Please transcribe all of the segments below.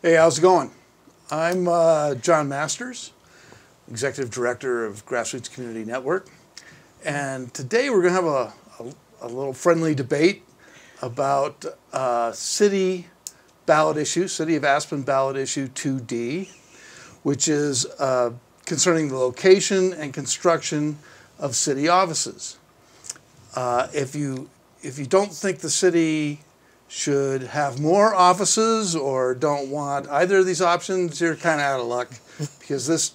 Hey, how's it going? I'm John Masters, Executive Director of Grassroots Community Network. And today we're going to have a little friendly debate about city ballot issue, City of Aspen ballot issue 2D, which is concerning the location and construction of city offices. If you don't think the city should have more offices or don't want either of these options, you're kind of out of luck, because this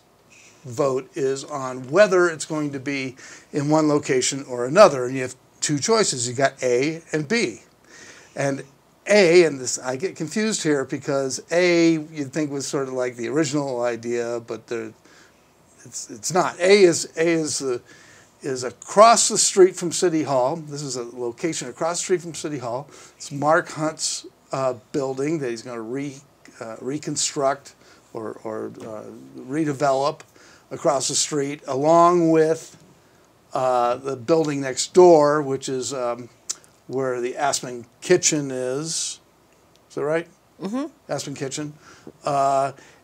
vote is on whether it's going to be in one location or another. And you have two choices. You got A and B. And A, and this, I get confused here because A you'd think was sort of like the original idea, but it's not. A is across the street from City Hall. This is a location across the street from City Hall. It's Marc Hunt's building that he's going to reconstruct or redevelop across the street, along with the building next door, which is where the Aspen Kitchen is. Is that right? Mm-hmm. Aspen Kitchen.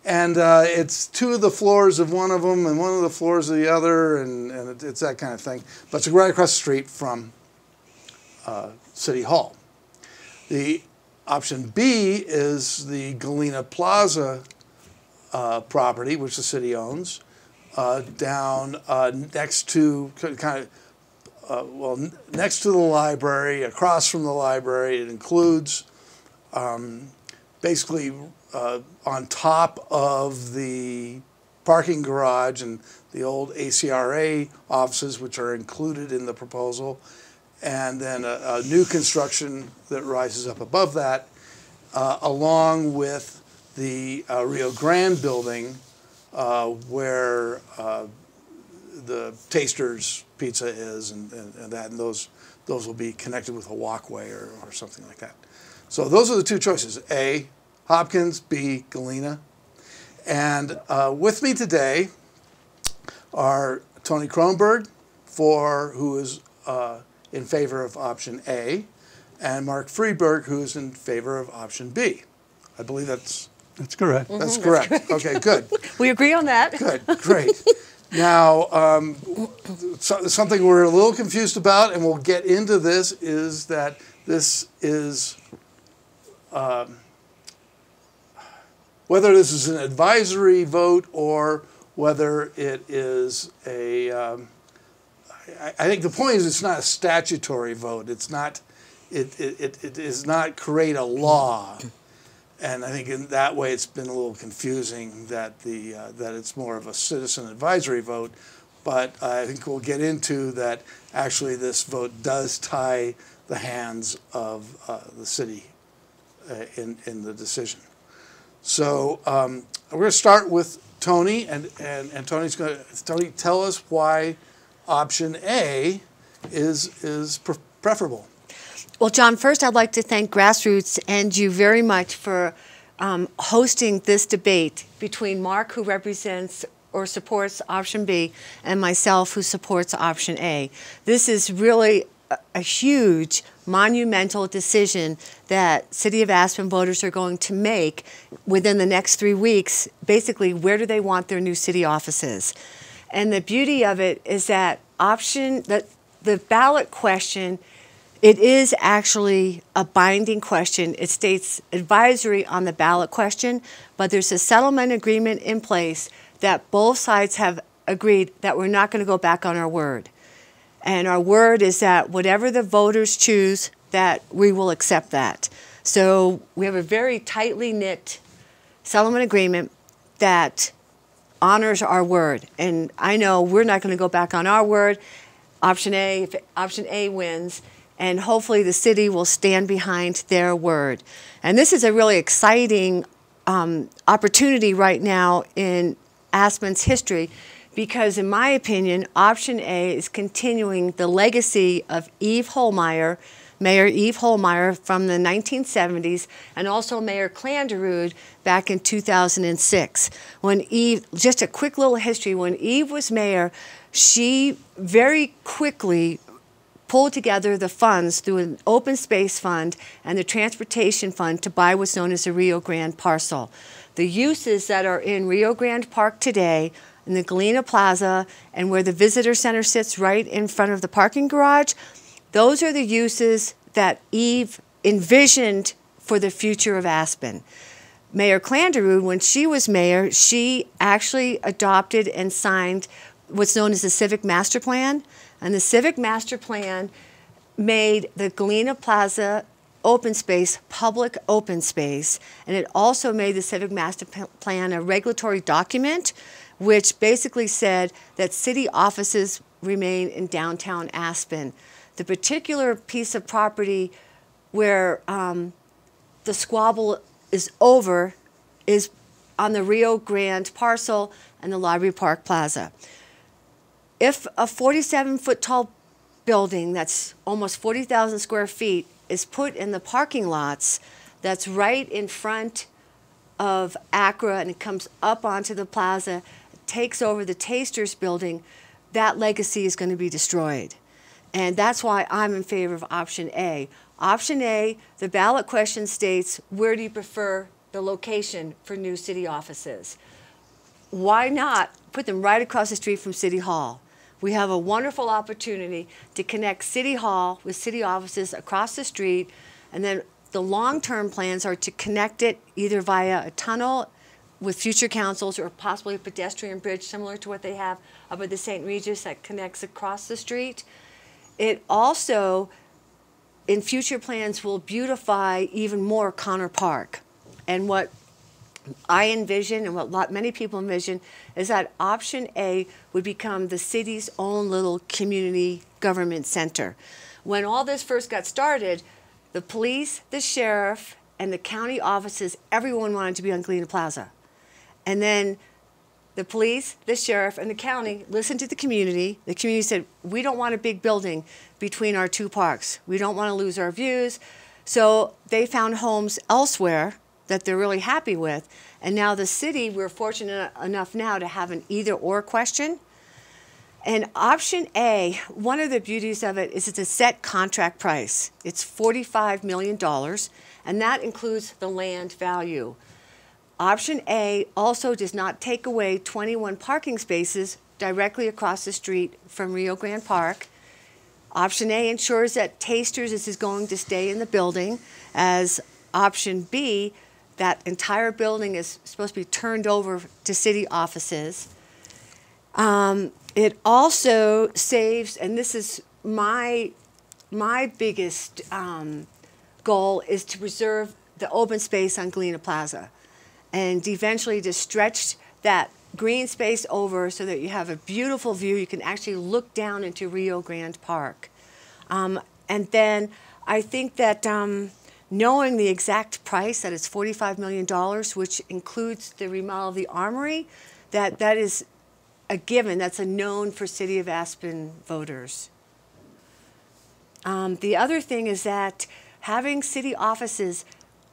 And it's two of the floors of one of them and one of the floors of the other, and it's that kind of thing. But it's right across the street from City Hall. The option B is the Galena Plaza property, which the city owns, down next to next to the library, across from the library. It includes basically on top of the parking garage and the old ACRA offices, which are included in the proposal, and then a new construction that rises up above that, along with the Rio Grande building, where the Taster's Pizza is, and those will be connected with a walkway or something like that. So those are the two choices: A, Hopkins; B, Galena. And with me today are Toni Kronberg, who is in favor of option A, and Marc Friedberg, who is in favor of option B. I believe that's correct. Mm-hmm, that's correct. Okay, good. We agree on that. Good, great. Now, something we're a little confused about, and we'll get into this, is that this is whether this is an advisory vote or whether it is a, I think the point is it's not a statutory vote. It's not, it does not create a law. And I think in that way it's been a little confusing that that it's more of a citizen advisory vote. But I think we'll get into that actually this vote does tie the hands of the city in the decision. So we're going to start with Toni, and Tony's going to tell us why option A is preferable. Well, John, first I'd like to thank Grassroots and you very much for hosting this debate between Marc, who represents or supports option B, and myself, who supports option A. This is really a huge, monumental decision that City of Aspen voters are going to make within the next 3 weeks. Basically, where do they want their new city offices? And the beauty of it is that the ballot question, it is actually a binding question. It states advisory on the ballot question, but there's a settlement agreement in place that both sides have agreed that we're not going to go back on our word. And our word is that whatever the voters choose, that we will accept that. So we have a very tightly knit settlement agreement that honors our word. And I know we're not going to go back on our word. Option A, if option A wins, and hopefully the city will stand behind their word. And this is a really exciting opportunity right now in Aspen's history, because in my opinion, option A is continuing the legacy of Mayor Eve Holmeyer from the 1970s, and also Mayor Clanderud back in 2006. When Eve, just a quick little history, when Eve was mayor, she very quickly pull together the funds through an open space fund and the transportation fund to buy what's known as a Rio Grande parcel. The uses that are in Rio Grande Park today, in the Galena Plaza, and where the visitor center sits right in front of the parking garage, those are the uses that Eve envisioned for the future of Aspen. Mayor Clanderud, when she was mayor, she actually adopted and signed what's known as the Civic Master Plan. And the Civic Master Plan made the Galena Plaza open space public open space, and it also made the Civic Master Plan a regulatory document, which basically said that city offices remain in downtown Aspen. The particular piece of property where the squabble is over is on the Rio Grande parcel and the Library Park Plaza. If a 47-foot tall building that's almost 40,000 square feet is put in the parking lots that's right in front of ACRA and it comes up onto the plaza, takes over the Tasters building, that legacy is going to be destroyed. And that's why I'm in favor of option A. Option A, the ballot question states, where do you prefer the location for new city offices? Why not put them right across the street from City Hall? We have a wonderful opportunity to connect City Hall with city offices across the street, and then the long-term plans are to connect it either via a tunnel with future councils or possibly a pedestrian bridge similar to what they have up at the St. Regis that connects across the street. It also, in future plans, will beautify even more Connor Park. And what I envision and what many people envision is that option A would become the city's own little community government center. When all this first got started, the police, the sheriff, and the county offices, everyone wanted to be on Galena Plaza. And then the police, the sheriff, and the county listened to the community. The community said, we don't want a big building between our two parks. We don't want to lose our views. So they found homes elsewhere that they're really happy with. And now the city, we're fortunate enough now to have an either-or question. And option A, one of the beauties of it is it's a set contract price. It's $45 million, and that includes the land value. Option A also does not take away 21 parking spaces directly across the street from Rio Grande Park. Option A ensures that Tasters is going to stay in the building, as option B, that entire building is supposed to be turned over to city offices. It also saves, and this is my biggest goal, is to preserve the open space on Galena Plaza and eventually to stretch that green space over so that you have a beautiful view. You can actually look down into Rio Grande Park. And then I think that knowing the exact price, that it's $45 million, which includes the remodel of the armory, that is a given. That's a known for City of Aspen voters. The other thing is that having city offices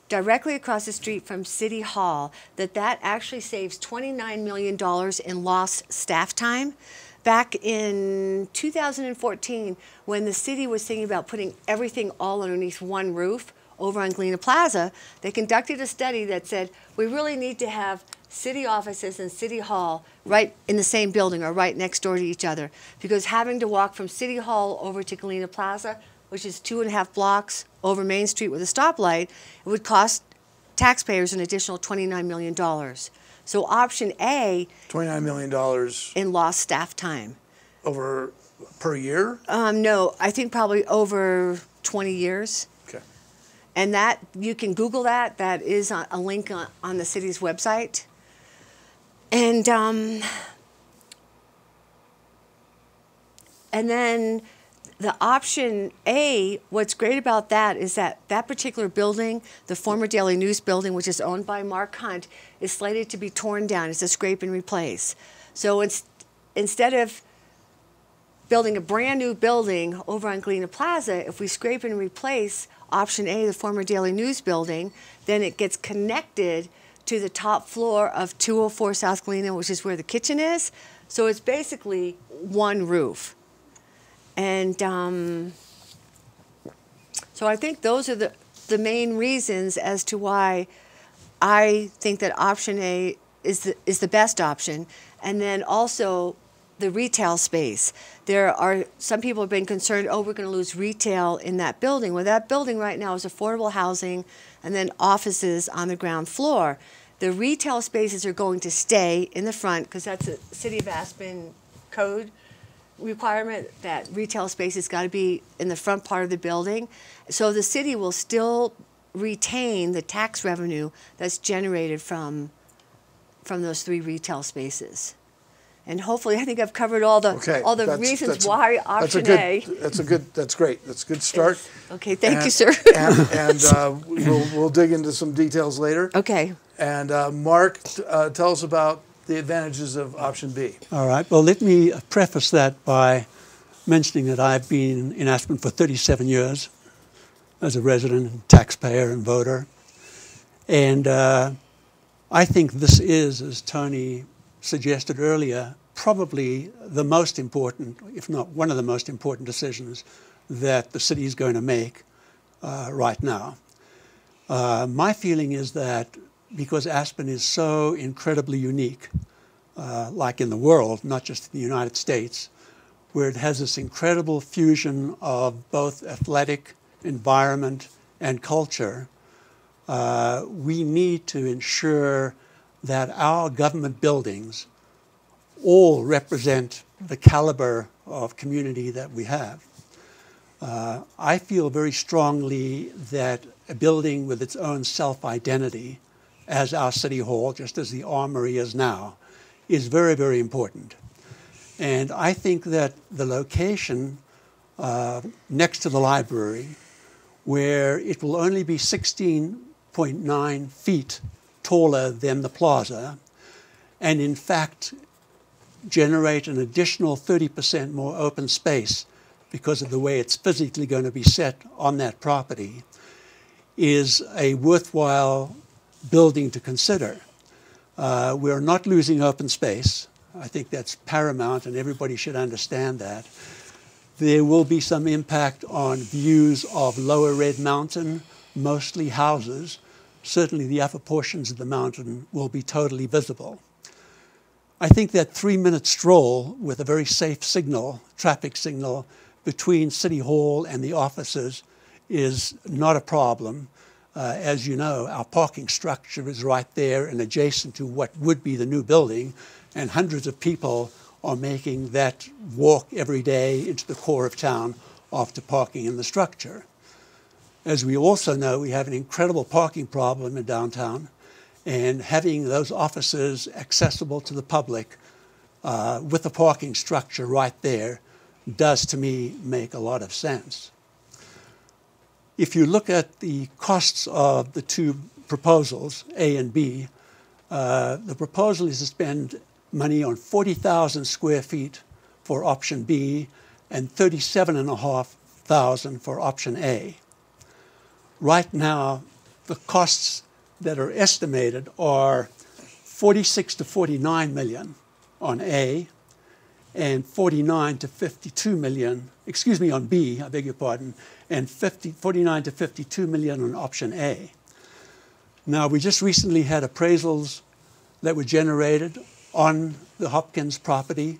directly across the street from City Hall, that actually saves $29 million in lost staff time. Back in 2014, when the city was thinking about putting everything all underneath one roof over on Galena Plaza, they conducted a study that said, we really need to have city offices and City Hall right in the same building or right next door to each other, because having to walk from City Hall over to Galena Plaza, which is 2.5 blocks over Main Street with a stoplight, it would cost taxpayers an additional $29 million. So option A, $29 million in lost staff time. over per year? No, I think probably over 20 years. Okay. And that, you can Google that. That is a link on the city's website. And then the option A, what's great about that is that that particular building, the former Daily News building, which is owned by Marc, is slated to be torn down. It's a scrape and replace. So instead of building a brand new building over on Galena Plaza, if we scrape and replace option A, the former Daily News building, then it gets connected to the top floor of 204 South Galena, which is where the kitchen is. So it's basically one roof. And So I think those are the main reasons as to why I think that option A is the best option. And then also the retail space. There are some people have been concerned, oh, we're going to lose retail in that building. Well, that building right now is affordable housing and then offices on the ground floor. The retail spaces are going to stay in the front because that's a City of Aspen code requirement that retail space has got to be in the front part of the building. So the city will still retain the tax revenue that's generated from those 3 retail spaces. And hopefully, I think I've covered all the reasons why option A. That's great. That's a good start. Okay, thank you, sir. and we'll dig into some details later. Okay. And Mark, tell us about the advantages of option B. All right. Well, let me preface that by mentioning that I've been in Aspen for 37 years as a resident, taxpayer, and voter. And I think this is, as Toni suggested earlier, probably the most important, if not one of the most important decisions that the city is going to make right now. My feeling is that because Aspen is so incredibly unique, like in the world, not just in the United States, where it has this incredible fusion of both athletic, environment, and culture, we need to ensure that our government buildings all represent the caliber of community that we have. I feel very strongly that a building with its own self-identity, as our City Hall, just as the Armory is now, is very, very important. And I think that the location next to the library, where it will only be 16.9 feet taller than the plaza, and in fact generate an additional 30% more open space because of the way it's physically going to be set on that property, is a worthwhile building to consider. We're not losing open space. I think that's paramount, and everybody should understand that. There will be some impact on views of Lower Red Mountain, mostly houses. Certainly the upper portions of the mountain will be totally visible. I think that 3-minute stroll with a very safe signal, traffic signal, between City Hall and the offices is not a problem. As you know, our parking structure is right there and adjacent to what would be the new building, and hundreds of people are making that walk every day into the core of town after parking in the structure. As we also know, we have an incredible parking problem in downtown, and having those offices accessible to the public with the parking structure right there does, to me, make a lot of sense. If you look at the costs of the 2 proposals, A and B, the proposal is to spend money on 40,000 square feet for option B and 37,500 for option A. Right now, the costs that are estimated are 46 to 49 million on A and 49 to 52 million, excuse me, on B, I beg your pardon, and 49 to 52 million on option A. Now, we just recently had appraisals that were generated on the Hopkins property,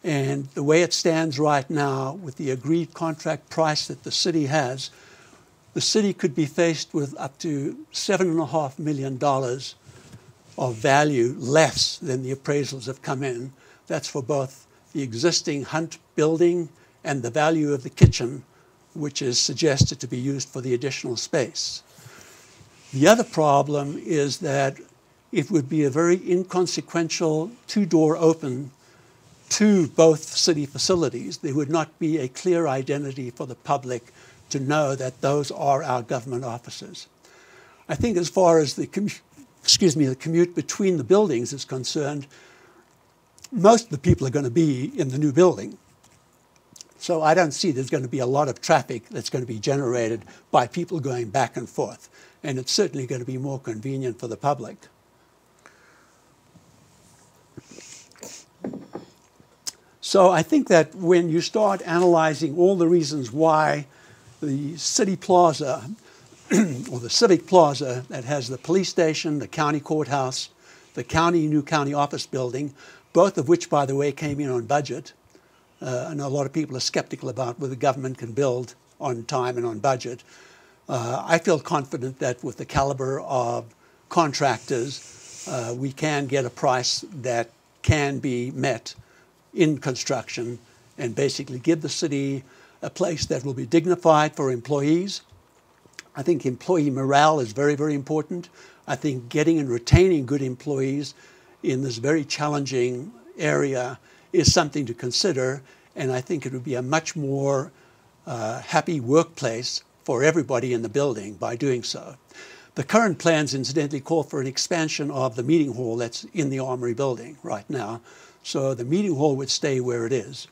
and the way it stands right now with the agreed contract price that the city has, the city could be faced with up to $7.5 million of value less than the appraisals have come in. That's for both the existing Hunt building and the value of the kitchen, which is suggested to be used for the additional space. The other problem is that it would be a very inconsequential 2-door open to both city facilities. There would not be a clear identity for the public to know that those are our government offices. I think as far as the commute between the buildings is concerned, most of the people are going to be in the new building. So I don't see there's going to be a lot of traffic that's going to be generated by people going back and forth. And it's certainly going to be more convenient for the public. So I think that when you start analyzing all the reasons why the city plaza, or the civic plaza that has the police station, the county courthouse, the new county office building, both of which, by the way, came in on budget. I know a lot of people are skeptical about whether the government can build on time and on budget. I feel confident that with the caliber of contractors, we can get a price that can be met in construction and basically give the city a place that will be dignified for employees. I think employee morale is very, very important. I think getting and retaining good employees in this very challenging area is something to consider, and I think it would be a much more happy workplace for everybody in the building by doing so. The current plans, incidentally, call for an expansion of the meeting hall that's in the Armory building right now, so the meeting hall would stay where it is.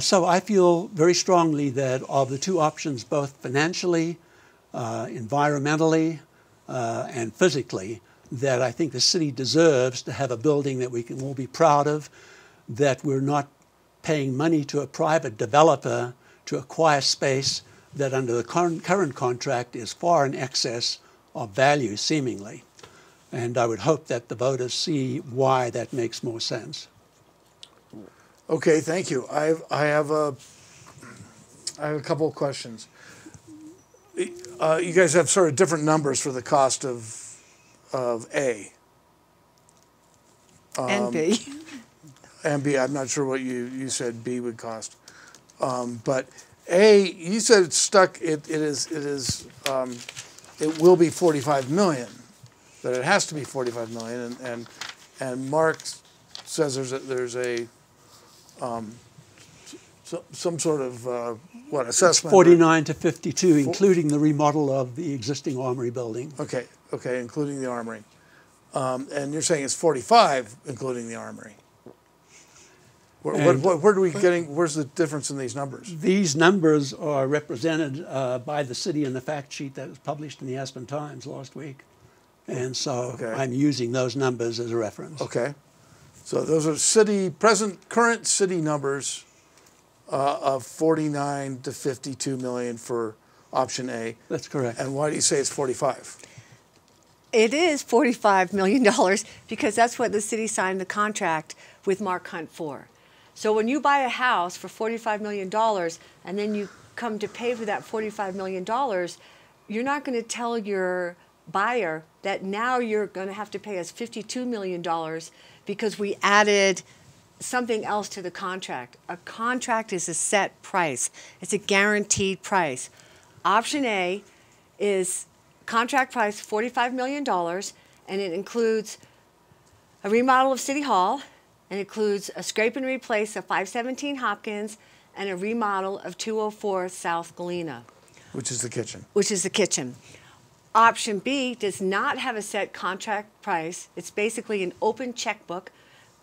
So I feel very strongly that of the two options, both financially, environmentally, and physically, that I think the city deserves to have a building that we can all be proud of, that we're not paying money to a private developer to acquire space that under the current contract is far in excess of value, seemingly. And I would hope that the voters see why that makes more sense. Okay, thank you. I have a couple of questions. You guys have sort of different numbers for the cost of A. And B. And B, I'm not sure what you said B would cost. But A, you said it's stuck, it will be 45 million, that it has to be 45 million, and Marc says there's some sort of assessment? It's 49 to 52, including the remodel of the existing Armory building. Okay, including the Armory. And you're saying it's 45, including the Armory. Where are we getting? Where's the difference in these numbers? These numbers are represented by the city in the fact sheet that was published in the Aspen Times last week, and so I'm using those numbers as a reference. Okay, so those are current city numbers of 49 to 52 million for option A. That's correct. And why do you say it's 45? It is $45 million because that's what the city signed the contract with Marc Hunt for. So when you buy a house for $45 million and then you come to pay for that $45 million, you're not going to tell your buyer that now you're going to have to pay us $52 million because we added something else to the contract. A contract is a set price. It's a guaranteed price. Option A is contract price $45 million, and it includes a remodel of City Hall, and includes a scrape and replace of 517 Hopkins and a remodel of 204 South Galena. Which is the kitchen. Which is the kitchen. Option B does not have a set contract price. It's basically an open checkbook.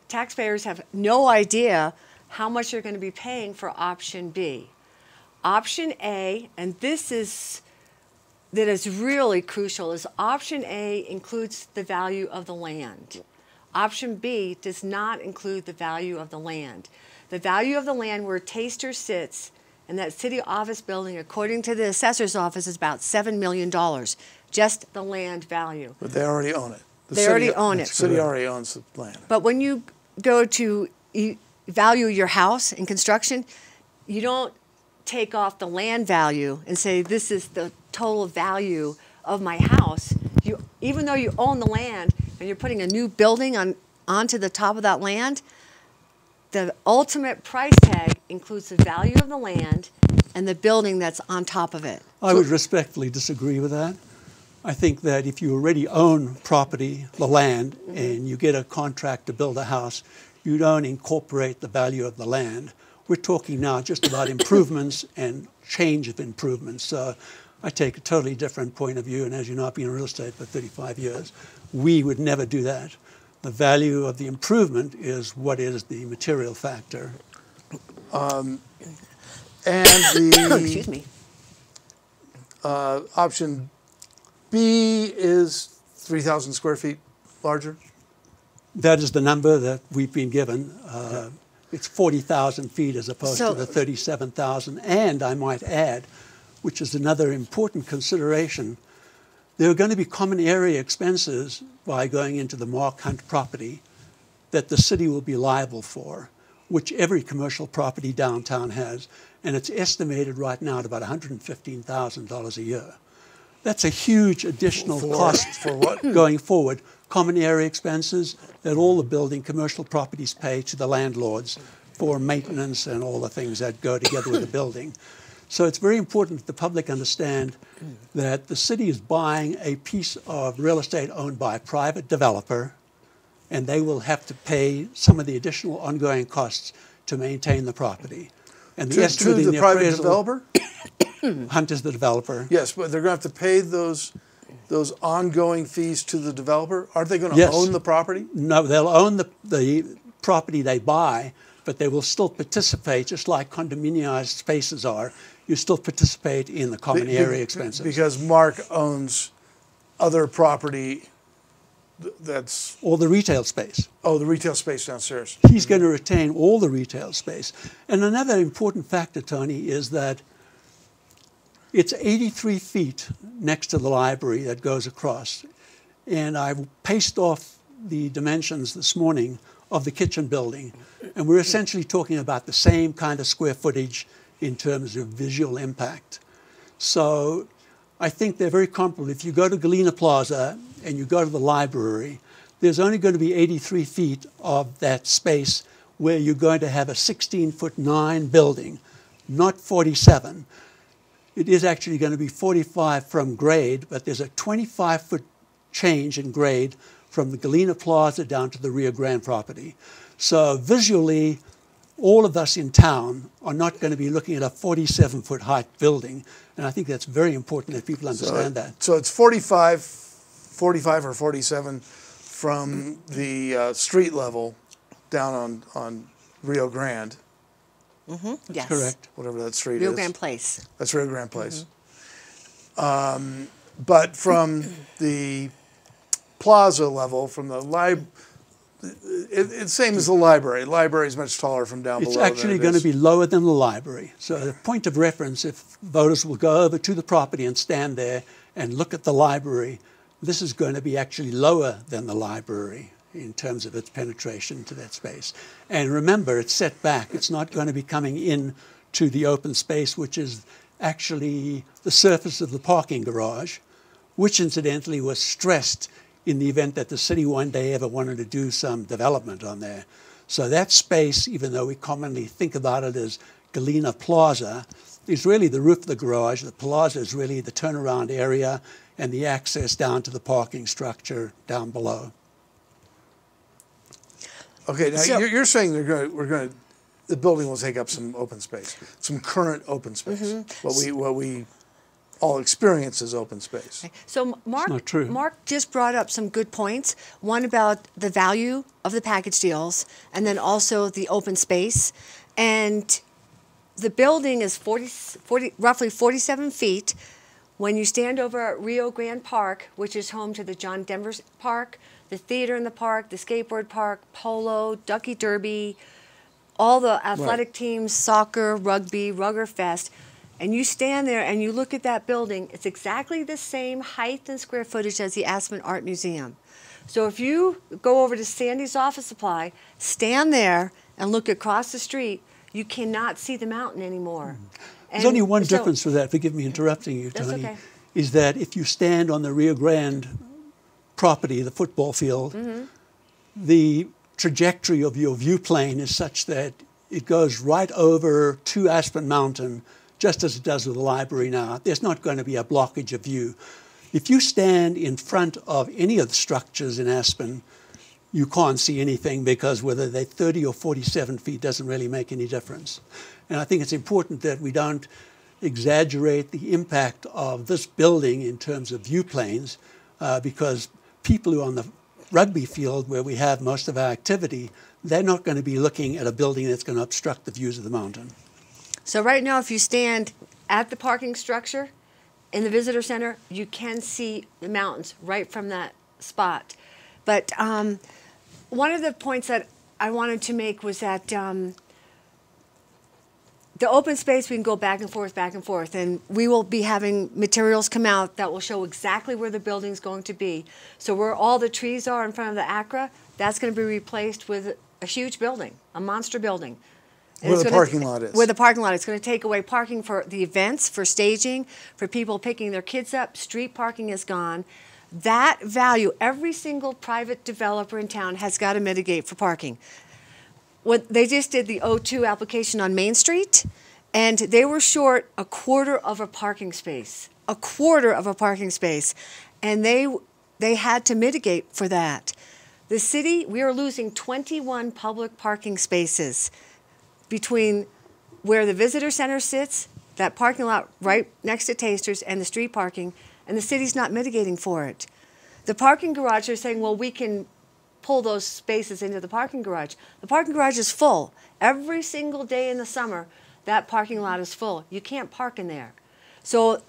Taxpayers have no idea how much they're going to be paying for option B. Option A, and that is really crucial, is option A includes the value of the land. Option B does not include the value of the land. The value of the land where Taster sits in that city office building, according to the assessor's office, is about $7 million, just the land value. But they already own it. They already own it. The city already owns the land. But when you go to value your house in construction, you don't take off the land value and say, this is the total value of my house. Even though you own the land and you're putting a new building onto the top of that land, the ultimate price tag includes the value of the land and the building that's on top of it. I would respectfully disagree with that. I think that if you already own property, the land, and you get a contract to build a house, you don't incorporate the value of the land. We're talking now just about improvements and change of improvements. So I take a totally different point of view, and as you know, I've been in real estate for 35 years. We would never do that. The value of the improvement is what is the material factor. And the Excuse me. Option B is 3,000 square feet larger? That is the number that we've been given. It's 40,000 feet as opposed to the 37,000. And I might add, which is another important consideration, there are going to be common area expenses by going into the Marc Hunt property that the city will be liable for, which every commercial property downtown has, and it's estimated right now at about $115,000 a year. That's a huge additional cost for what? Going forward. Common area expenses that all the building commercial properties pay to the landlords for maintenance and all the things that go together with the building. So it's very important that the public understand that the city is buying a piece of real estate owned by a private developer, and they will have to pay some of the additional ongoing costs to maintain the property. And To the private developer? Hunt is the developer. Yes, but they're going to have to pay those ongoing fees to the developer? Aren't they going to Yes. own the property? No, they'll own the property they buy, but they will still participate, just like condominiumized spaces are. You still participate in the common area expenses. Because Marc owns other property that's... Or the retail space. Oh, the retail space downstairs. He's going to retain all the retail space. And another important factor, Tony, is that it's 83 feet next to the library that goes across. And I paced off the dimensions this morning of the kitchen building. And we're essentially talking about the same kind of square footage in terms of visual impact. So I think they're very comparable. If you go to Galena Plaza and you go to the library, there's only going to be 83 feet of that space where you're going to have a 16'9" building, not 47. It is actually going to be 45 from grade, but there's a 25-foot change in grade from the Galena Plaza down to the Rio Grande property. So visually, all of us in town are not going to be looking at a 47-foot height building, and I think that's very important that people understand that. So it's 45 or 47 from the street level down on Rio Grande. Mm-hmm. Yes. Correct. Whatever that street Rio is. Grande Place. That's Rio Grande Place. But from the plaza level, from the it's same as the library. The library is much taller from down below. It's actually going to be lower than the library. So the point of reference, if voters will go over to the property and stand there and look at the library, this is going to be actually lower than the library in terms of its penetration to that space. And remember, it's set back. It's not going to be coming in to the open space, which is actually the surface of the parking garage, which incidentally was stressed in the event that the city one day ever wanted to do some development on there. So that space, even though we commonly think about it as Galena Plaza, is really the roof of the garage. The plaza is really the turnaround area and the access down to the parking structure down below. Okay, now So- you're saying the building will take up some open space, some current open space. Mm-hmm. What we all experience as open space. So not true. Marc just brought up some good points. One about the value of the package deals, and then also the open space. And the building is roughly 47 feet. When you stand over at Rio Grande Park, which is home to the John Denver Park, the theater in the park, the skateboard park, polo, Ducky Derby, all the athletic teams, soccer, rugby, Ruggerfest, and you stand there and you look at that building, it's exactly the same height and square footage as the Aspen Art Museum. So if you go over to Sandy's Office Supply, stand there and look across the street, you cannot see the mountain anymore. There's only one difference with that, forgive me interrupting you, That's Tony, okay. is that if you stand on the Rio Grande property, the football field, the trajectory of your view plane is such that it goes right over to Aspen Mountain, just as it does with the library now. There's not going to be a blockage of view. If you stand in front of any of the structures in Aspen, you can't see anything because whether they're 30 or 47 feet doesn't really make any difference. And I think it's important that we don't exaggerate the impact of this building in terms of view planes because people who are on the rugby field where we have most of our activity, they're not going to be looking at a building that's going to obstruct the views of the mountain. So right now, if you stand at the parking structure in the visitor center, you can see the mountains right from that spot. But one of the points that I wanted to make was that the open space, we can go back and forth, and we will be having materials come out that will show exactly where the building's going to be. So where all the trees are in front of the ACRA, that's going to be replaced with a huge building, a monster building. And Where the parking lot is. Where the parking lot is. It's going to take away parking for the events, for staging, for people picking their kids up. Street parking is gone. That value, every single private developer in town has got to mitigate for parking. They just did the O2 application on Main Street, and they were short a quarter of a parking space. A quarter of a parking space. And they had to mitigate for that. The city, we are losing 21 public parking spaces between where the visitor center sits, that parking lot right next to Tasters, and the street parking, and the city's not mitigating for it. The parking garage are saying, well, we can pull those spaces into the parking garage. The parking garage is full. Every single day in the summer, that parking lot is full. You can't park in there. So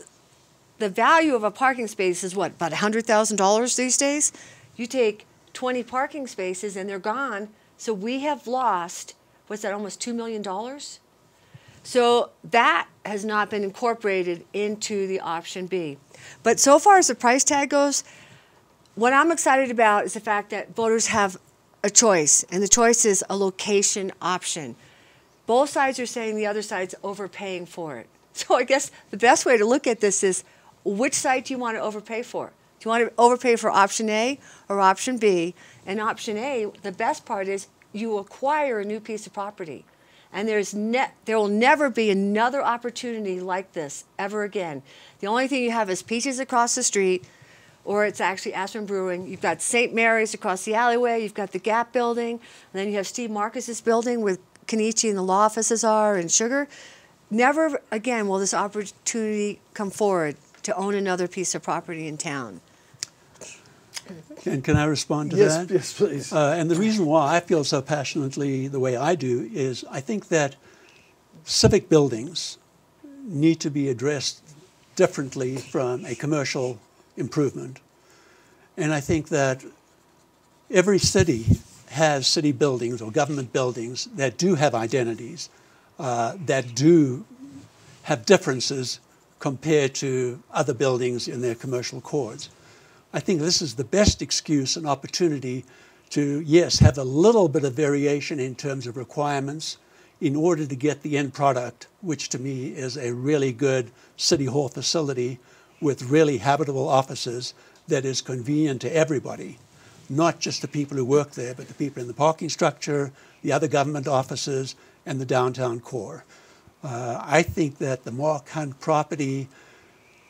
the value of a parking space is what, about $100,000 these days? You take 20 parking spaces and they're gone. So we have lost, what's that, almost $2 million? So that has not been incorporated into the option B. But so far as the price tag goes, what I'm excited about is the fact that voters have a choice, and the choice is a location option. Both sides are saying the other side's overpaying for it. So I guess the best way to look at this is, which side do you want to overpay for? Do you want to overpay for option A or option B? And option A, the best part is you acquire a new piece of property. And there will never be another opportunity like this ever again. The only thing you have is Peaches across the street, or it's actually Aspen Brewing. You've got St. Mary's across the alleyway. You've got the Gap building. And then you have Steve Marcus's building where Kenichi and the law offices are, and Sugar. Never again will this opportunity come forward to own another piece of property in town. And can I respond to that? Yes, please. And the reason why I feel so passionately the way I do is I think that civic buildings need to be addressed differently from a commercial improvement. And I think that every city has city buildings or government buildings that do have identities, that do have differences compared to other buildings in their commercial chords. I think this is the best excuse and opportunity to, yes, have a little bit of variation in terms of requirements in order to get the end product, which to me is a really good city hall facility with really habitable offices that is convenient to everybody, not just the people who work there, but the people in the parking structure, the other government offices, and the downtown core. I think that the Marc Hunt property,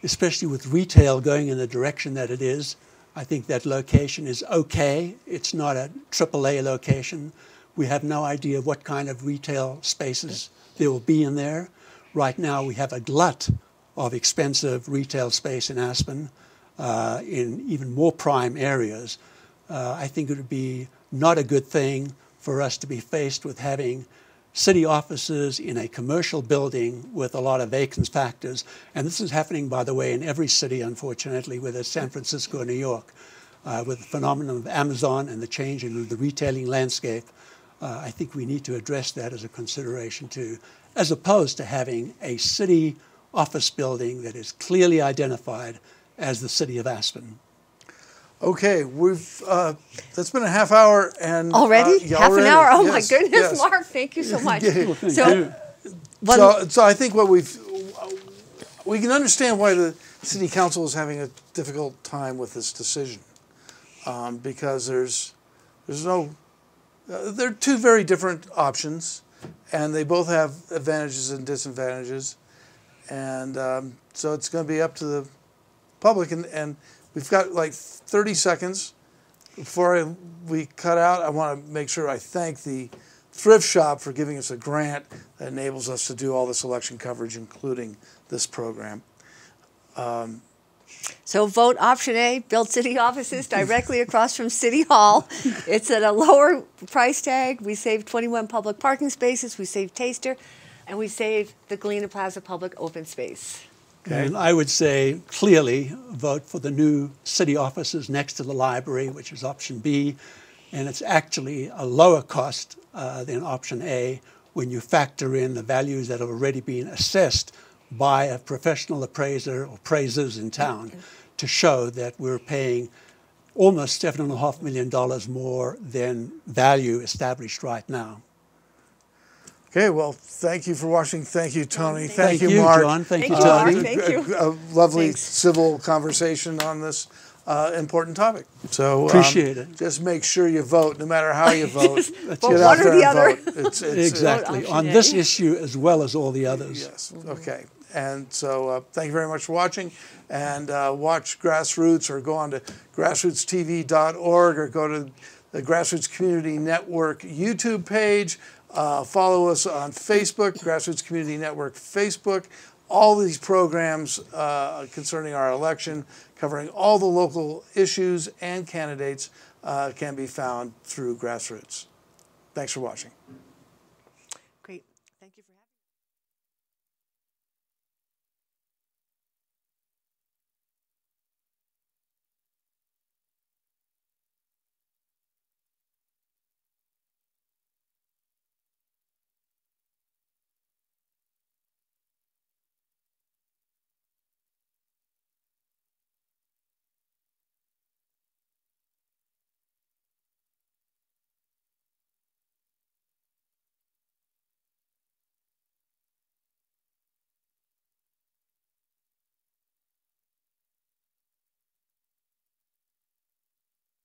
especially with retail going in the direction that it is, I think that location is okay. It's not a AAA location. We have no idea what kind of retail spaces there will be in there. Right now we have a glut of expensive retail space in Aspen, in even more prime areas. I think it would be not a good thing for us to be faced with having city offices in a commercial building with a lot of vacant factors. And this is happening, by the way, in every city, unfortunately, whether it's San Francisco or New York, with the phenomenon of Amazon and the change in the retailing landscape. I think we need to address that as a consideration too, as opposed to having a city office building that is clearly identified as the city of Aspen. Okay, that's been a half hour and already yeah, half already. an hour. Oh yes, my goodness, yes. Mark! Thank you so much. Well, thank you. So I think we can understand why the city council is having a difficult time with this decision, because there's no they're two very different options, and they both have advantages and disadvantages, and so it's going to be up to the public and. We've got like 30 seconds before we cut out. I want to make sure I thank the thrift shop for giving us a grant that enables us to do all this election coverage, including this program. So vote option A, build city offices directly across from City Hall. It's at a lower price tag. We save 21 public parking spaces, we save Taster, and we save the Galena Plaza public open space. Okay. And I would say clearly vote for the new city offices next to the library, which is option B, and it's actually a lower cost than option A, when you factor in the values that have already been assessed by a professional appraiser or appraisers in town to show that we're paying almost $7.5 million more than value established right now. Okay, well, thank you for watching. Thank you, Toni. Thank you, Marc. John. Thank you, Marc. Toni. Thank you. A lovely Thanks. civil conversation on this important topic. So Appreciate it. Just make sure you vote, no matter how you vote. But Get one out or there the and other. vote. It's, Exactly. Option On A. this issue as well as all the others. Yes. Okay. And so thank you very much for watching. And watch Grassroots, or go on to grassrootstv.org, or go to the Grassroots Community Network YouTube page. Follow us on Facebook, Grassroots Community Network Facebook. All these programs concerning our election, covering all the local issues and candidates, can be found through Grassroots. Thanks for watching.